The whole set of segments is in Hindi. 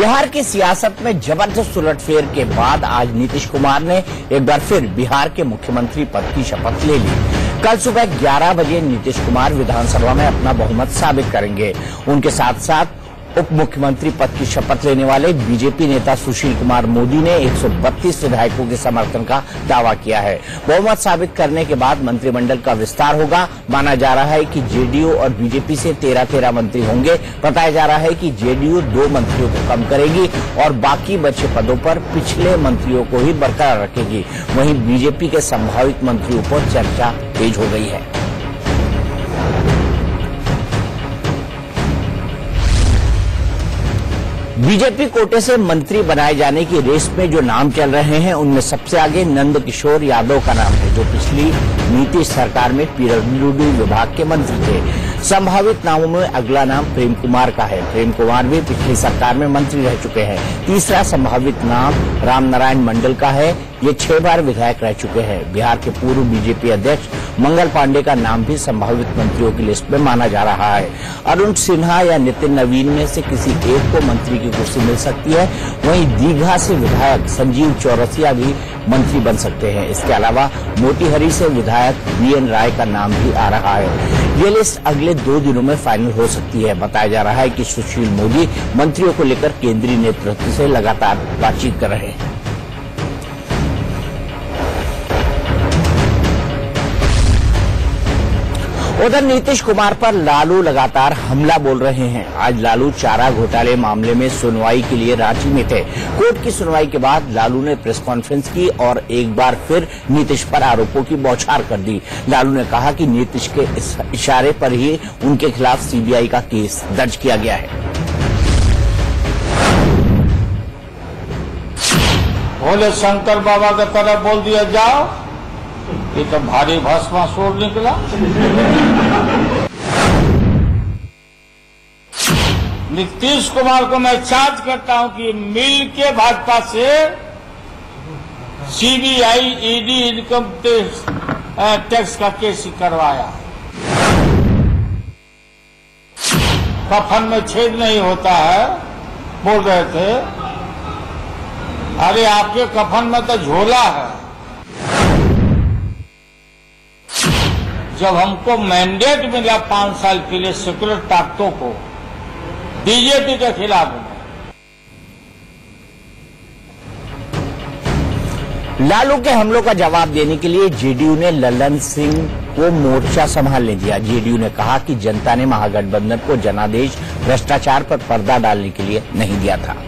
बिहार की सियासत में जबरदस्त उलटफेर के बाद आज नीतीश कुमार ने एक बार फिर बिहार के मुख्यमंत्री पद की शपथ ले ली। कल सुबह 11 बजे नीतीश कुमार विधानसभा में अपना बहुमत साबित करेंगे। उनके साथ साथ उप मुख्यमंत्री पद की शपथ लेने वाले बीजेपी नेता सुशील कुमार मोदी ने 132 विधायकों के समर्थन का दावा किया है। बहुमत साबित करने के बाद मंत्रिमंडल का विस्तार होगा। माना जा रहा है कि जेडीयू और बीजेपी से 13 मंत्री होंगे। बताया जा रहा है कि जेडीयू 2 मंत्रियों को कम करेगी और बाकी बचे पदों पर पिछले मंत्रियों को ही बरकरार रखेगी। वहीं बीजेपी के संभावित मंत्रियों पर चर्चा तेज हो गई है। बीजेपी कोटे से मंत्री बनाए जाने की रेस में जो नाम चल रहे हैं उनमें सबसे आगे नंद किशोर यादव का नाम है, जो पिछली नीतीश सरकार में पीडब्ल्यूडी विभाग के मंत्री थे। संभावित नामों में अगला नाम प्रेम कुमार का है। प्रेम कुमार भी पिछली सरकार में मंत्री रह चुके हैं। तीसरा संभावित नाम राम नारायण मंडल का है। ये 6 बार विधायक रह चुके हैं। बिहार के पूर्व बीजेपी अध्यक्ष मंगल पांडे का नाम भी संभावित मंत्रियों की लिस्ट में माना जा रहा है। अरुण सिन्हा या नितिन नवीन में से किसी एक को मंत्री की कुर्सी मिल सकती है। वहीं दीघा से विधायक संजीव चौरसिया भी मंत्री बन सकते हैं। इसके अलावा मोतीहारी से विधायक बीएन राय का नाम भी आ रहा है। ये लिस्ट अगले 2 दिनों में फाइनल हो सकती है। बताया जा रहा है कि सुशील मोदी मंत्रियों को लेकर केंद्रीय नेतृत्व से लगातार बातचीत कर रहे हैं। उधर नीतीश कुमार पर लालू लगातार हमला बोल रहे हैं। आज लालू चारा घोटाले मामले में सुनवाई के लिए रांची में थे। कोर्ट की सुनवाई के बाद लालू ने प्रेस कॉन्फ्रेंस की और एक बार फिर नीतीश पर आरोपों की बौछार कर दी। लालू ने कहा कि नीतीश के इशारे पर ही उनके खिलाफ सीबीआई का केस दर्ज किया गया है। भोले शंकर बाबा की तरह बोल दिया जाओ, ये तो भारी भस्मासुर निकला। नीतीश कुमार को मैं चार्ज करता हूं कि मिल के भाजपा से सीबीआई ईडी इनकम टैक्स का केस करवाया। कफन में छेद नहीं होता है बोल रहे थे। अरे आपके कफन में तो झोला है। जब हमको मैंडेट मिला 5 साल के लिए सेकुलर ताकतों को बीजेपी के खिलाफ, लालू के हमलों का जवाब देने के लिए जेडीयू ने ललन सिंह को मोर्चा संभालने दिया। जेडीयू ने कहा कि जनता ने महागठबंधन को जनादेश भ्रष्टाचार पर पर्दा डालने के लिए नहीं दिया था।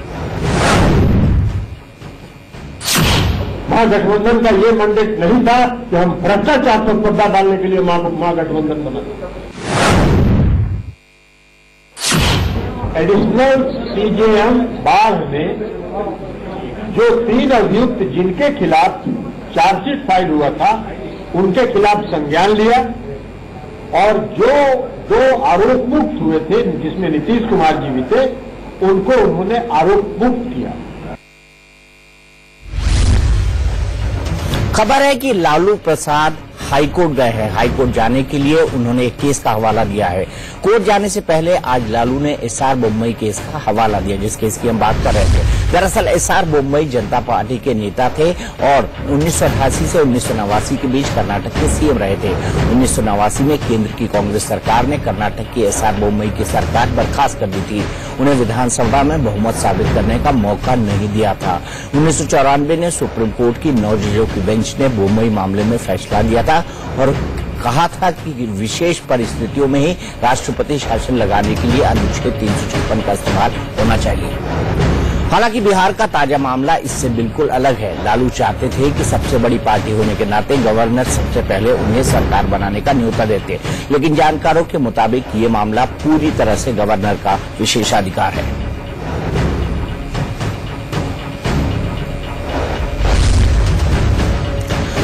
महागठबंधन का ये मैंडेट नहीं था कि हम भ्रष्टाचार पर पर्दा डालने के लिए महागठबंधन बना। एडिशनल सीजेएम बाढ़ में जो 3 अभियुक्त जिनके खिलाफ चार्जशीट फाइल हुआ था उनके खिलाफ संज्ञान लिया और जो 2 आरोप मुक्त हुए थे जिसमें नीतीश कुमार जी भी थे उनको उन्होंने आरोप मुक्त किया। खबर है कि लालू प्रसाद हाईकोर्ट गए हैं। हाईकोर्ट जाने के लिए उन्होंने एक केस का हवाला दिया है। कोर्ट जाने से पहले आज लालू ने एसआर बोम्मई केस का हवाला दिया, जिस केस की हम बात कर रहे थे। दरअसल एसआर बोम्मई जनता पार्टी के नेता थे और 1988 से 1989 के बीच कर्नाटक के सीएम रहे थे। 1989 में केंद्र की कांग्रेस सरकार ने कर्नाटक की एसआर बोम्मई की सरकार बर्खास्त कर दी थी। उन्हें विधानसभा में बहुमत साबित करने का मौका नहीं दिया था। 1994 में सुप्रीम कोर्ट की 9 जजों की बेंच ने बोम्मई मामले में फैसला दिया था और कहा था कि विशेष परिस्थितियों में ही राष्ट्रपति शासन लगाने के लिए अनुच्छेद 356 का इस्तेमाल होना चाहिए। हालांकि बिहार का ताजा मामला इससे बिल्कुल अलग है। लालू चाहते थे कि सबसे बड़ी पार्टी होने के नाते गवर्नर सबसे पहले उन्हें सरकार बनाने का न्योता देते, लेकिन जानकारों के मुताबिक ये मामला पूरी तरह से गवर्नर का विशेषाधिकार है।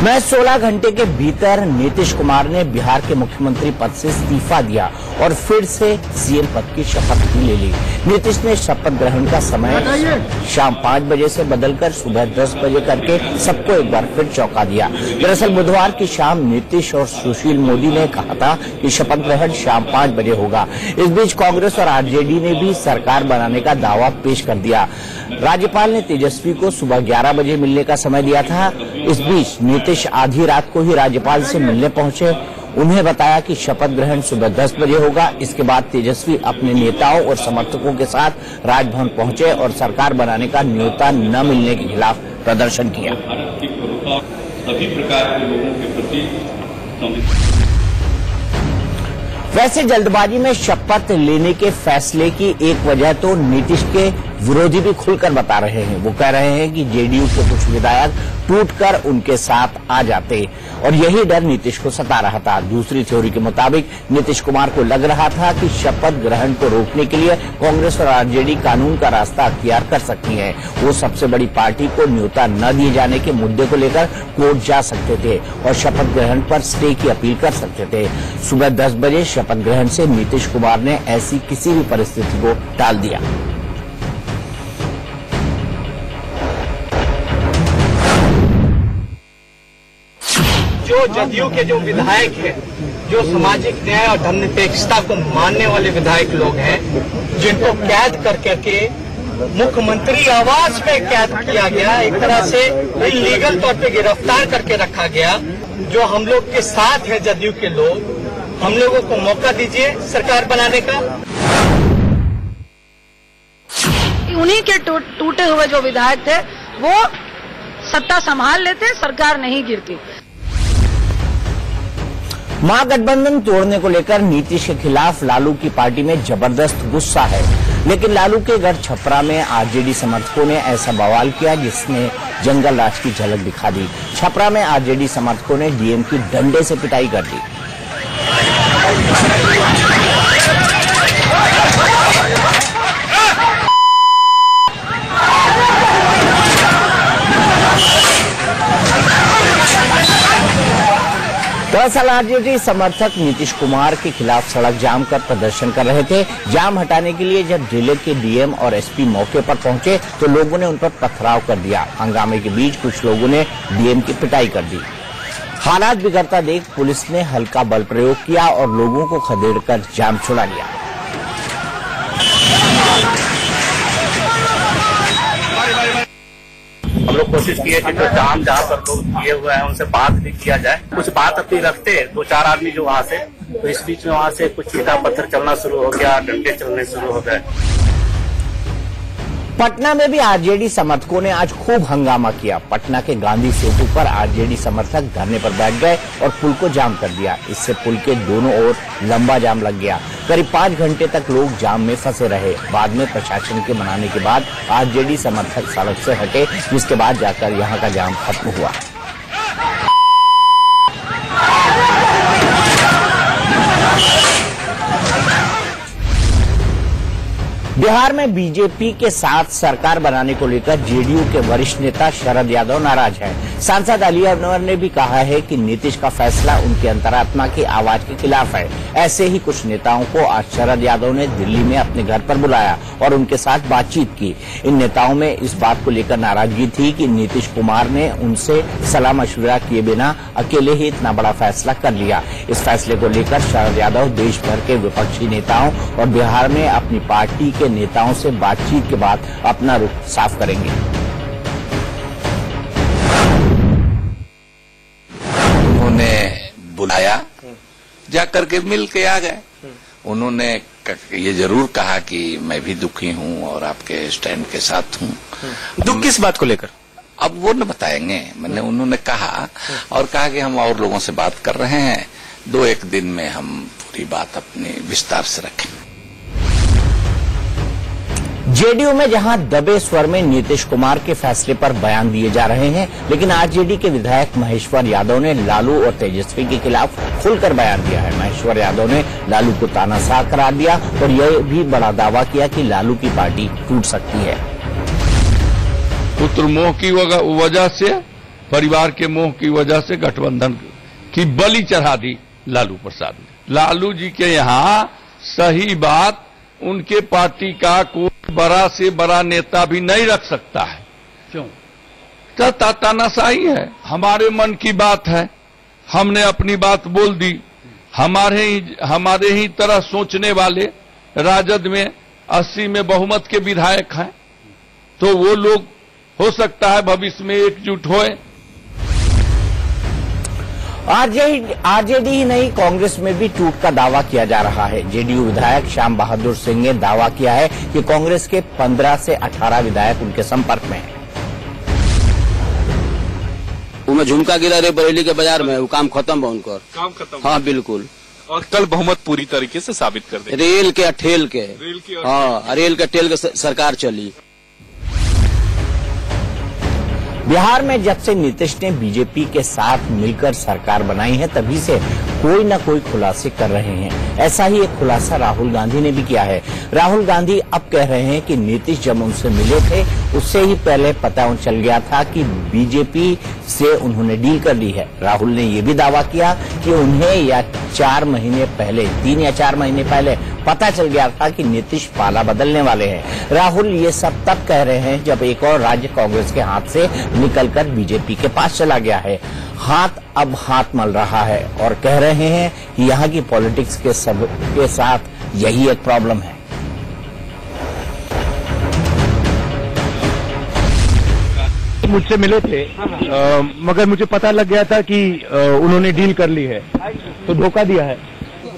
मैं 16 घंटे के भीतर नीतीश कुमार ने बिहार के मुख्यमंत्री पद से इस्तीफा दिया और फिर से सीएम पद की शपथ भी ले ली। नीतीश ने शपथ ग्रहण का समय शाम 5 बजे से बदलकर सुबह 10 बजे करके सबको एक बार फिर चौंका दिया। दरअसल बुधवार की शाम नीतीश और सुशील मोदी ने कहा था कि शपथ ग्रहण शाम 5 बजे होगा। इस बीच कांग्रेस और आरजेडी ने भी सरकार बनाने का दावा पेश कर दिया। राज्यपाल ने तेजस्वी को सुबह 11 बजे मिलने का समय दिया था। इस बीच नीतीश आधी रात को ही राज्यपाल से मिलने पहुंचे। उन्हें बताया कि शपथ ग्रहण सुबह 10 बजे होगा। इसके बाद तेजस्वी अपने नेताओं और समर्थकों के साथ राजभवन पहुंचे और सरकार बनाने का न्योता न मिलने के खिलाफ प्रदर्शन किया। सभी प्रकार के लोगों के प्रति वैसे जल्दबाजी में शपथ लेने के फैसले की एक वजह तो नीतीश के विरोधी भी खुलकर बता रहे हैं। वो कह रहे हैं कि जेडीयू के कुछ विधायक टूटकर उनके साथ आ जाते और यही डर नीतीश को सता रहा था। दूसरी थ्योरी के मुताबिक नीतीश कुमार को लग रहा था कि शपथ ग्रहण को रोकने के लिए कांग्रेस और आरजेडी कानून का रास्ता अख्तियार कर सकती है। वो सबसे बड़ी पार्टी को न्योता न दिए जाने के मुद्दे को लेकर कोर्ट जा सकते थे और शपथ ग्रहण पर स्टे की अपील कर सकते थे। सुबह 10 बजे शपथ ग्रहण से नीतीश कुमार ने ऐसी किसी भी परिस्थिति को टाल दिया। जो जदयू के जो विधायक हैं, जो सामाजिक न्याय और धर्मनिरपेक्षता को मानने वाले विधायक लोग हैं, जिनको कैद करके मुख्यमंत्री आवास में कैद किया गया, एक तरह से इलीगल तौर पे गिरफ्तार करके रखा गया, जो हम लोग के साथ है जदयू के लोग, हम लोगों को मौका दीजिए सरकार बनाने का। उन्हीं के टूटे हुए जो विधायक थे वो सत्ता संभाल लेते, सरकार नहीं गिरती। महागठबंधन तोड़ने को लेकर नीतीश के खिलाफ लालू की पार्टी में जबरदस्त गुस्सा है, लेकिन लालू के गढ़ छपरा में आरजेडी समर्थकों ने ऐसा बवाल किया जिसने जंगल राज की झलक दिखा दी। छपरा में आरजेडी समर्थकों ने डीएम की डंडे से पिटाई कर दी। दरअसल आरजेडी समर्थक नीतीश कुमार के खिलाफ सड़क जाम कर प्रदर्शन कर रहे थे। जाम हटाने के लिए जब जिले के डीएम और एसपी मौके पर पहुंचे तो लोगों ने उन पर पथराव कर दिया। हंगामे के बीच कुछ लोगों ने डीएम की पिटाई कर दी। हालात बिगड़ता देख पुलिस ने हल्का बल प्रयोग किया और लोगों को खदेड़कर जाम छुड़ा लिया। हम लोग कोशिश किए कि जो जाम जहाँ पर लोग किए हुए हैं उनसे बात भी किया जाए। कुछ बात अपनी रखते 2-4 आदमी जो वहाँ से, तो इस बीच में वहाँ से कुछ ईंटा पत्थर चलना शुरू हो गया, डंडे चलने शुरू हो गए। पटना में भी आरजेडी समर्थकों ने आज खूब हंगामा किया। पटना के गांधी सेतु पर आरजेडी समर्थक धरने पर बैठ गए और पुल को जाम कर दिया। इससे पुल के दोनों ओर लंबा जाम लग गया। करीब 5 घंटे तक लोग जाम में फंसे रहे। बाद में प्रशासन के मनाने के बाद आरजेडी समर्थक सड़क से हटे, जिसके बाद जाकर यहां का जाम खत्म हुआ। बिहार में बीजेपी के साथ सरकार बनाने को लेकर जेडीयू के वरिष्ठ नेता शरद यादव नाराज हैं। सांसद अली अनवर ने भी कहा है कि नीतीश का फैसला उनकी अंतरात्मा की आवाज के खिलाफ है। ऐसे ही कुछ नेताओं को आज शरद यादव ने दिल्ली में अपने घर पर बुलाया और उनके साथ बातचीत की। इन नेताओं में इस बात को लेकर नाराजगी थी कि नीतीश कुमार ने उनसे सलाह मशविरा किए बिना अकेले ही इतना बड़ा फैसला कर लिया। इस फैसले को लेकर शरद यादव देश भर के विपक्षी नेताओं और बिहार में अपनी पार्टी के नेताओं से बातचीत के बाद अपना रुख साफ करेंगे। उन्होंने बुलाया, जा करके मिल के आ गए। उन्होंने ये जरूर कहा कि मैं भी दुखी हूं और आपके स्टैंड के साथ हूं। दुख किस बात को लेकर? अब वो न बताएंगे। मैंने उन्होंने कहा और कहा कि हम और लोगों से बात कर रहे हैं, 2-1 दिन में हम पूरी बात अपनी विस्तार से रखेंगे। जेडीयू में जहां दबे स्वर में नीतीश कुमार के फैसले पर बयान दिए जा रहे हैं, लेकिन आरजेडी के विधायक महेश्वर यादव ने लालू और तेजस्वी के खिलाफ खुलकर बयान दिया है। महेश्वर यादव ने लालू को तानाशाह करार दिया और यह भी बड़ा दावा किया कि लालू की पार्टी टूट सकती है। पुत्र मोह की वजह से परिवार के मोह की वजह से गठबंधन की बलि चढ़ा दी लालू प्रसाद ने। लालू जी के यहाँ सही बात उनके पार्टी का कोई बड़ा से बड़ा नेता भी नहीं रख सकता है। क्यों? तो तानाशाही है। हमारे मन की बात है, हमने अपनी बात बोल दी। हमारे ही तरह सोचने वाले राजद में 80 में बहुमत के विधायक हैं, तो वो लोग हो सकता है भविष्य में एकजुट होए। आरजेडी ही नहीं, कांग्रेस में भी टूट का दावा किया जा रहा है। जेडीयू विधायक श्याम बहादुर सिंह ने दावा किया है कि कांग्रेस के 15 से 18 विधायक उनके संपर्क में हैं। उनमें झुमका गिरा रे बरेली के बाजार में, वो काम खत्म बा उनकर। काम खत्म? हाँ बिल्कुल। और कल बहुमत पूरी तरीके से साबित कर दे। रेल के ठेल के, हाँ रेल के ठेल के सरकार चली। बिहार में जब से नीतीश ने बीजेपी के साथ मिलकर सरकार बनाई है, तभी से कोई न कोई खुलासे कर रहे हैं। ऐसा ही एक खुलासा राहुल गांधी ने भी किया है। राहुल गांधी अब कह रहे हैं कि नीतीश जब उनसे मिले थे, उससे ही पहले पता चल गया था कि बीजेपी से उन्होंने डील कर ली है। राहुल ने यह भी दावा किया कि उन्हें 3 या 4 महीने पहले पता चल गया था कि नीतीश पाला बदलने वाले हैं। राहुल ये सब तब कह रहे हैं जब एक और राज्य कांग्रेस के हाथ से निकलकर बीजेपी के पास चला गया है। अब हाथ मल रहा है और कह रहे हैं कि यहाँ की पॉलिटिक्स के साथ यही एक प्रॉब्लम है। मुझसे मिले थे, मगर मुझे पता लग गया था कि उन्होंने डील कर ली है, तो धोखा दिया है।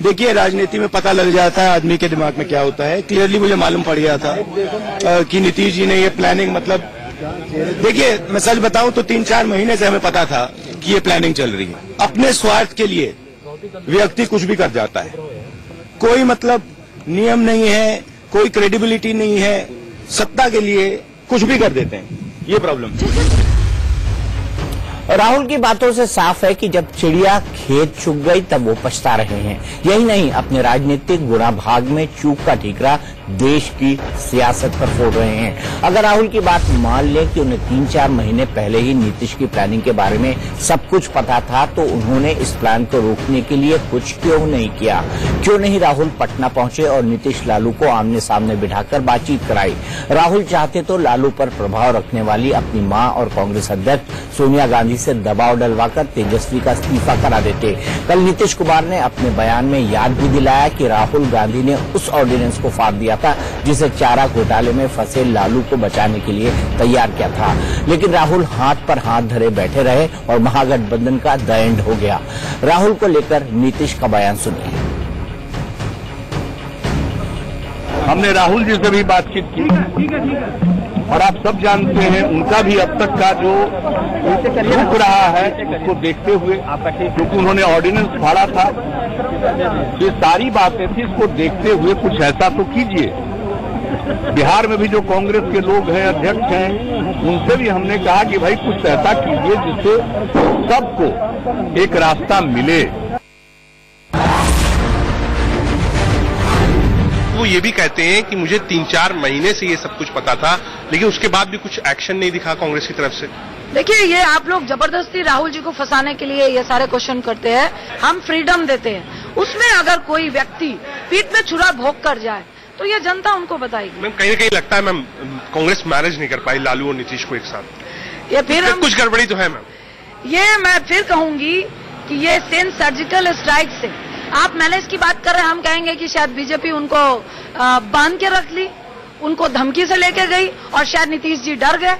देखिए, राजनीति में पता लग जाता है आदमी के दिमाग में क्या होता है। क्लियरली मुझे मालूम पड़ गया था कि नीतीश जी ने ये प्लानिंग, मतलब देखिए मैं सच बताऊं तो 3-4 महीने से हमें पता था कि ये प्लानिंग चल रही है। अपने स्वार्थ के लिए व्यक्ति कुछ भी कर जाता है, कोई मतलब नियम नहीं है, कोई क्रेडिबिलिटी नहीं है, सत्ता के लिए कुछ भी कर देते हैं। ये प्रॉब्लम राहुल की बातों से साफ है कि जब चिड़िया खेत चुग गई तब वो पछता रहे हैं। यही नहीं, अपने राजनीतिक गुणा भाग में चूक का ठीकरा देश की सियासत पर फोड़ रहे हैं। अगर राहुल की बात मान लें कि उन्हें 3-4 महीने पहले ही नीतीश की प्लानिंग के बारे में सब कुछ पता था, तो उन्होंने इस प्लान को रोकने के लिए कुछ क्यों नहीं किया? क्यों नहीं राहुल पटना पहुंचे और नीतीश लालू को आमने सामने बिठाकर बातचीत कराई? राहुल चाहते तो लालू पर प्रभाव रखने वाली अपनी मां और कांग्रेस अध्यक्ष सोनिया गांधी से दबाव डलवाकर तेजस्वी का इस्तीफा करा देते। कल नीतीश कुमार ने अपने बयान में याद भी दिलाया कि राहुल गांधी ने उस ऑर्डिनेंस को फाड़ दिया था जिसे चारा घोटाले में फंसे लालू को बचाने के लिए तैयार किया था। लेकिन राहुल हाथ पर हाथ धरे बैठे रहे और महागठबंधन का द एंड हो गया। राहुल को लेकर नीतीश का बयान सुनिए। हमने राहुल जी से भी बातचीत की और आप सब जानते हैं उनका भी अब तक का जो रुक रहा है उसको देखते हुए, क्योंकि उन्होंने ऑर्डिनेंस फाड़ा था, ये सारी बातें थी, इसको देखते हुए कुछ ऐसा तो कीजिए। बिहार में भी जो कांग्रेस के लोग हैं, अध्यक्ष हैं, उनसे भी हमने कहा कि भाई कुछ ऐसा कीजिए जिससे सबको एक रास्ता मिले। वो ये भी कहते हैं कि मुझे 3-4 महीने से ये सब कुछ पता था, लेकिन उसके बाद भी कुछ एक्शन नहीं दिखा कांग्रेस की तरफ से। देखिए, ये आप लोग जबरदस्ती राहुल जी को फंसाने के लिए ये सारे क्वेश्चन करते हैं। हम फ्रीडम देते हैं, उसमें अगर कोई व्यक्ति पीठ में छुरा भोंक कर जाए तो ये जनता उनको बताएगी। मैम, कहीं न कहीं लगता है मैम कांग्रेस मैनेज नहीं कर पाई लालू और नीतीश को एक साथ। ये फिर कुछ गड़बड़ी तो है मैम। ये मैं फिर कहूंगी कि ये सेम सर्जिकल स्ट्राइक से आप मैनेज की बात कर रहे हैं, हम कहेंगे कि शायद बीजेपी उनको बांध के रख ली, उनको धमकी से लेके गई और शायद नीतीश जी डर गए।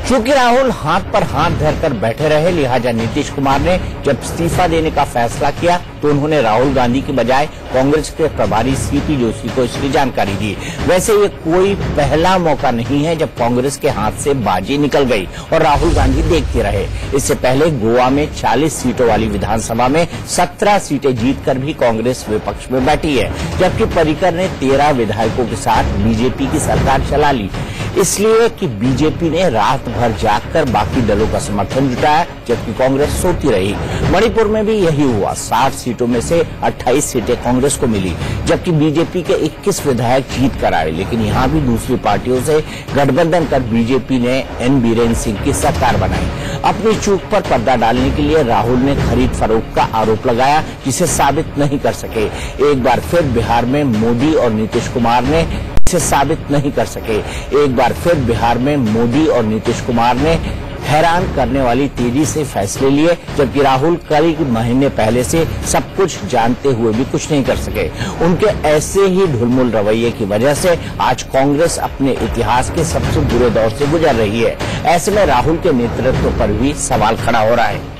चूंकि राहुल हाथ पर हाथ धरकर बैठे रहे, लिहाजा नीतीश कुमार ने जब इस्तीफा देने का फैसला किया तो उन्होंने राहुल गांधी की बजाय कांग्रेस के प्रभारी सीपी जोशी को इसकी जानकारी दी। वैसे ये कोई पहला मौका नहीं है जब कांग्रेस के हाथ से बाजी निकल गई और राहुल गांधी देखते रहे। इससे पहले गोवा में 40 सीटों वाली विधानसभा में 17 सीटें जीतकर भी कांग्रेस विपक्ष में बैठी है, जबकि पर्रिकर ने 13 विधायकों के साथ बीजेपी की सरकार चला ली। इसलिए कि बीजेपी ने रात भर जागकर बाकी दलों का समर्थन जुटाया, जबकि कांग्रेस सोती रही। मणिपुर में भी यही हुआ। 60 सीटों में से 28 सीटें कांग्रेस को मिली, जबकि बीजेपी के 21 विधायक जीत कर आए। लेकिन यहां भी दूसरी पार्टियों से गठबंधन कर बीजेपी ने एन बीरेन सिंह की सरकार बनाई। अपनी चूक पर पर्दा डालने के लिए राहुल ने खरीद फरोख्त का आरोप लगाया, जिसे साबित नहीं कर सके। एक बार फिर बिहार में मोदी और नीतीश कुमार ने इसे साबित नहीं कर सके। एक बार फिर बिहार में मोदी और नीतीश कुमार ने हैरान करने वाली तेजी से फैसले लिए, जबकि राहुल कई महीने पहले से सब कुछ जानते हुए भी कुछ नहीं कर सके। उनके ऐसे ही ढुलमुल रवैये की वजह से आज कांग्रेस अपने इतिहास के सबसे बुरे दौर से गुजर रही है। ऐसे में राहुल के नेतृत्व पर भी सवाल खड़ा हो रहा है।